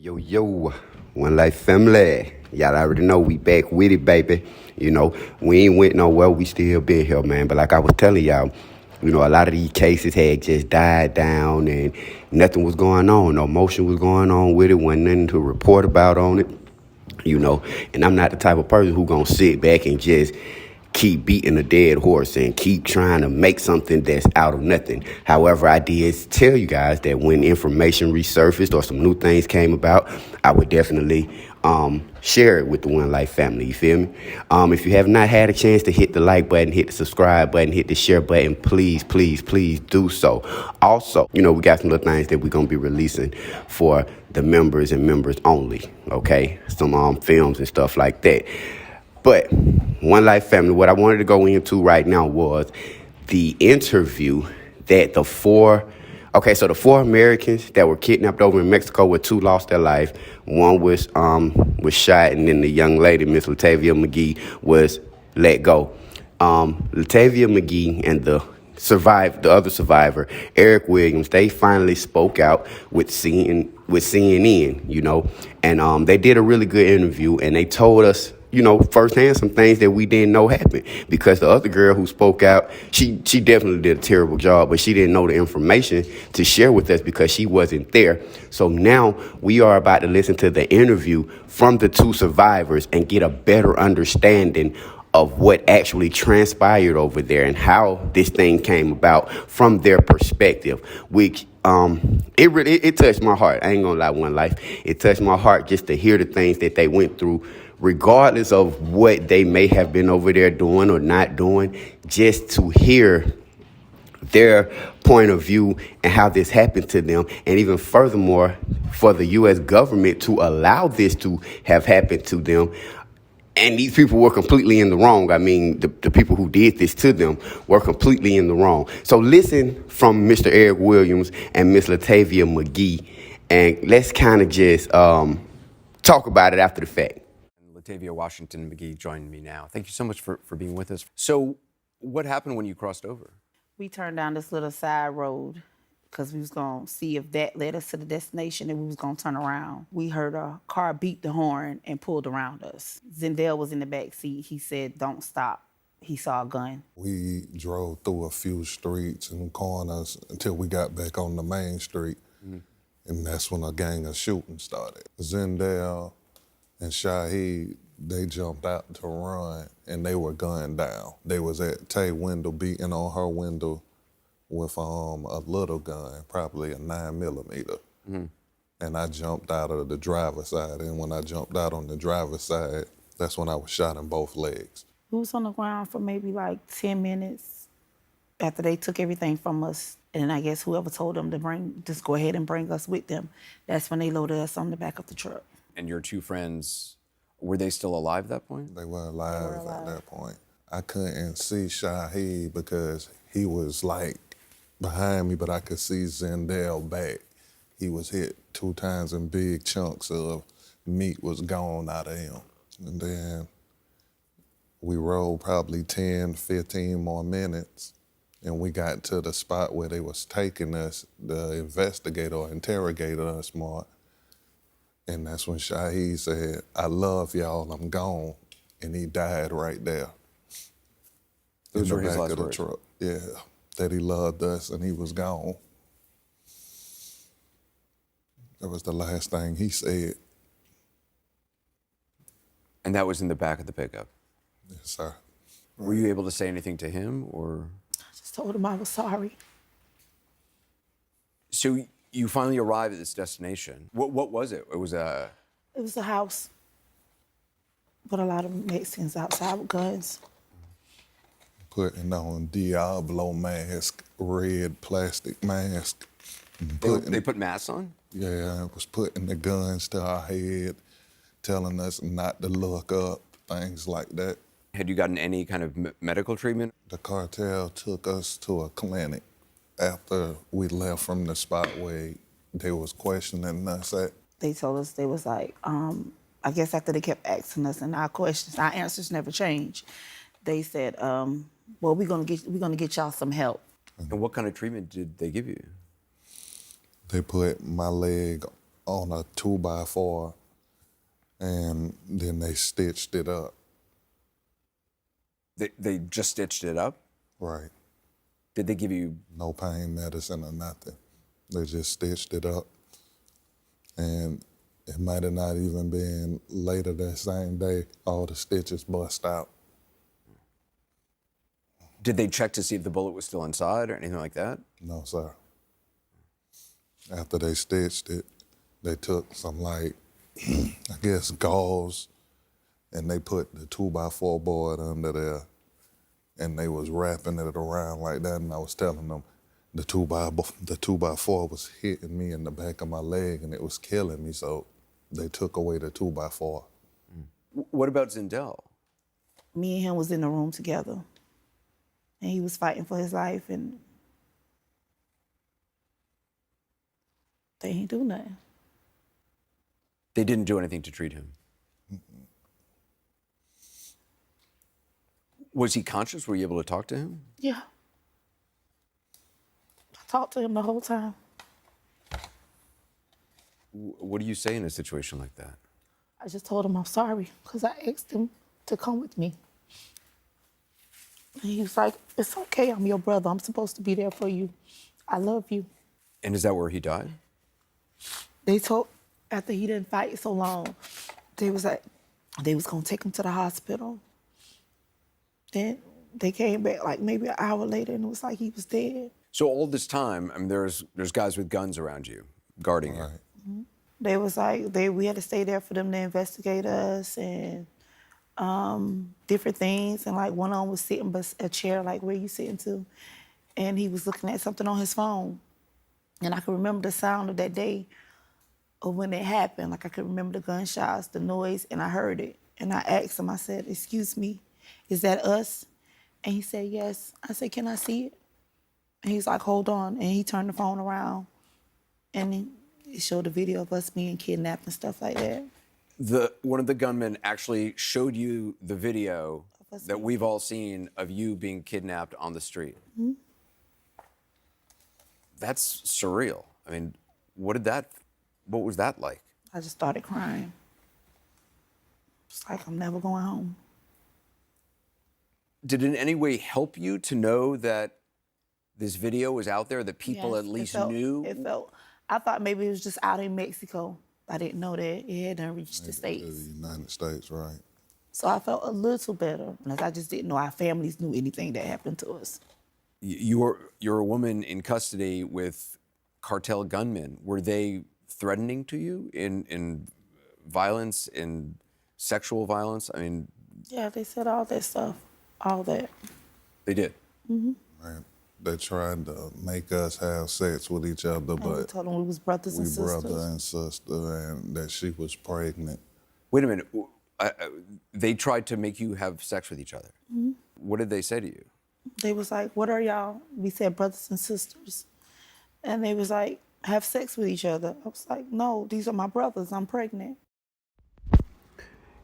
Yo, yo, One Life family. Y'all already know we back with it, baby. You know, we ain't went nowhere. We still been here, man. But like I was telling y'all, a lot of these cases had just died down and nothing was going on. No motion was going on with it. Wasn't nothing to report about on it. And I'm not the type of person who gonna sit back and just keep beating a dead horse and keep trying to make something that's out of nothing. However, I did tell you guys that when information resurfaced or some new things came about, I would definitely share it with the One Life family. You feel me? If you have not had a chance to hit the like button, hit the subscribe button, hit the share button, please, please, please do so. Also, we got some little things that we're going to be releasing for the members and members only, okay? Some films and stuff like that. But One Life family, what I wanted to go into right now was the interview that the four Americans that were kidnapped over in Mexico, where two lost their life. One was shot, and then the young lady, Miss Latavia McGee, was let go. Latavia McGee and the other survivor, Eric Williams, they finally spoke out with CNN, and they did a really good interview, and they told us, firsthand some things that we didn't know happened, because the other girl who spoke out, she definitely did a terrible job, but she didn't know the information to share with us because she wasn't there. So now we are about to listen to the interview from the two survivors and get a better understanding of what actually transpired over there and how this thing came about from their perspective, which it touched my heart. I ain't gonna lie, One Life. It touched my heart just to hear the things that they went through, regardless of what they may have been over there doing or not doing, just to hear their point of view and how this happened to them. And even furthermore, for the U.S. government to allow this to have happened to them. And these people were completely in the wrong. I mean, the people who did this to them were completely in the wrong. So listen from Mr. Eric Williams and Miss Latavia McGee, and let's kind of just talk about it after the fact. Latavia Washington McGee joining me now. Thank you so much for being with us. So what happened when you crossed over? We turned down this little side road because we was going to see if that led us to the destination and we was going to turn around. We heard a car beat the horn and pulled around us. Zendel was in the back seat. He said, "Don't stop." He saw a gun. We drove through a few streets and corners until we got back on the main street. And that's when a gang of shooting started. Zendel and Shaheed, they jumped out to run and they were gunned down. They was at Tay window beating on her window with a little gun, probably a 9mm. And I jumped out of the driver's side. And when I jumped out on the driver's side, that's when I was shot in both legs. We was on the ground for maybe like 10 minutes after they took everything from us. And I guess whoever told them to just go ahead and bring us with them, that's when they loaded us on the back of the truck. And your two friends, were they still alive at that point? They were alive at that point. I couldn't see Shaheed because he was like behind me, but I could see Zendel back. He was hit 2 times and big chunks of meat was gone out of him. And then we rode probably 10, 15 more minutes and we got to the spot where they was taking us, the investigator or interrogator us more. And that's when Shaheed said, "I love y'all, I'm gone." And he died right there. Those were his last of the words. truck. Yeah, that he loved us and he was gone. That was the last thing he said. And that was in the back of the pickup? Yes, sir. Were you able to say anything to him, or? I just told him I was sorry. So you finally arrived at this destination. What was it? It was a house with a lot of Mexicans outside with guns. Putting on Diablo mask, red plastic mask. They put masks on? Yeah, it was putting the guns to our head, telling us not to look up, things like that. Had you gotten any kind of medical treatment? The cartel took us to a clinic after we left from the spot where they was questioning us at. They told us, they was like, I guess after they kept asking us and our answers never changed. They said, well, we're gonna get y'all some help. And what kind of treatment did they give you? They put my leg on a 2x4, and then they stitched it up. They just stitched it up? Right. Did they give you... No pain medicine or nothing. They just stitched it up. And it might have not even been later that same day, all the stitches bust out. Did they check to see if the bullet was still inside or anything like that? No, sir. After they stitched it, they took some, like, I guess, gauze, and they put the 2x4 board under there, and they was wrapping it around like that, and I was telling them the 2x4 was hitting me in the back of my leg, and it was killing me, so they took away the 2x4. What about Zindel? Me and him was in the room together, and he was fighting for his life, and they ain't do nothing. They didn't do anything to treat him? Mm-mm. Was he conscious? Were you able to talk to him? Yeah. I talked to him the whole time. What do you say in a situation like that? I just told him I'm sorry, because I asked him to come with me. And he was like, it's okay, I'm your brother. I'm supposed to be there for you. I love you. And is that where he died? They told, after he didn't fight so long, they was like, they was gonna take him to the hospital. Then they came back like maybe an hour later, and it was like he was dead. So all this time, I mean, there's guys with guns around you, guarding you. Mm-hmm. They was like, we had to stay there for them to investigate us and different things. And like one of them was sitting by a chair, like where you sitting to, and he was looking at something on his phone. And I can remember the sound of that day of when it happened. Like I could remember the gunshots, the noise, and I heard it. And I asked him, I said, excuse me, is that us? And he said, yes. I said, can I see it? And he's like, hold on. And he turned the phone around, and it showed a video of us being kidnapped and stuff like that. One of the gunmen actually showed you the video that we've all seen of you being kidnapped on the street. Mm-hmm. That's surreal. I mean, what was that like? I just started crying. It's like I'm never going home. Did it in any way help you to know that this video was out there, that people at least knew? It felt, I thought maybe it was just out in Mexico. I didn't know that it hadn't reached the States. The United States, right. So I felt a little better, because I just didn't know our families knew anything that happened to us. You're a woman in custody with cartel gunmen. Were they threatening to you in violence, in sexual violence? I mean... Yeah, they said all that stuff, all that. They did? Mm-hmm. Right. They tried to make us have sex with each other, And but we told them we was brothers and sisters. We brother and sister, and that she was pregnant. Wait a minute. They tried to make you have sex with each other. Mm-hmm. What did they say to you? They was like, what are y'all? We said brothers and sisters. And they was like, have sex with each other. I was like, no, these are my brothers. I'm pregnant.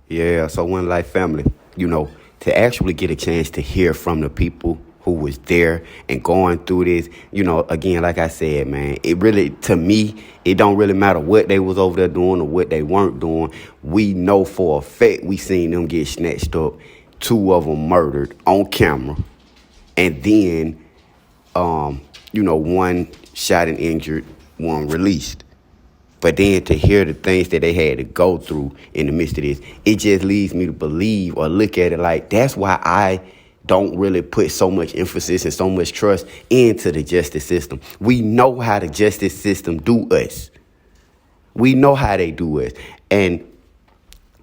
Yeah, so One Life family, to actually get a chance to hear from the people who was there and going through this, again, like I said, man, it really, to me, it don't really matter what they was over there doing or what they weren't doing. We know for a fact we seen them get snatched up, 2 of them murdered on camera, and then, 1 shot and injured, 1 released. But then to hear the things that they had to go through in the midst of this, it just leads me to believe or look at it like that's why I don't really put so much emphasis and so much trust into the justice system. We know how the justice system do us. We know how they do us. And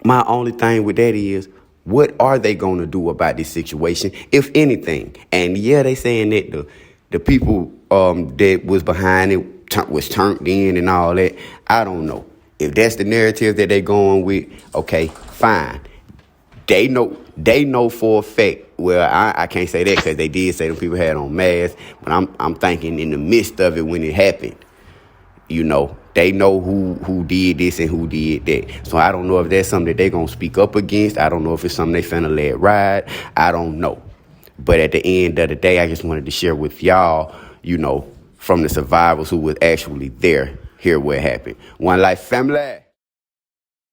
my only thing with that is, what are they going to do about this situation, if anything? And yeah, they saying that the people that was behind it was turned in and all that. I don't know. If that's the narrative that they going with, okay, fine. They know for a fact. Well, I can't say that because they did say them people had on masks, but I'm thinking in the midst of it when it happened, they know who did this and who did that. So I don't know if that's something that they gonna speak up against. I don't know if it's something they finna let ride. I don't know. But at the end of the day, I just wanted to share with y'all, from the survivors who was actually there, hear what happened. One Life family.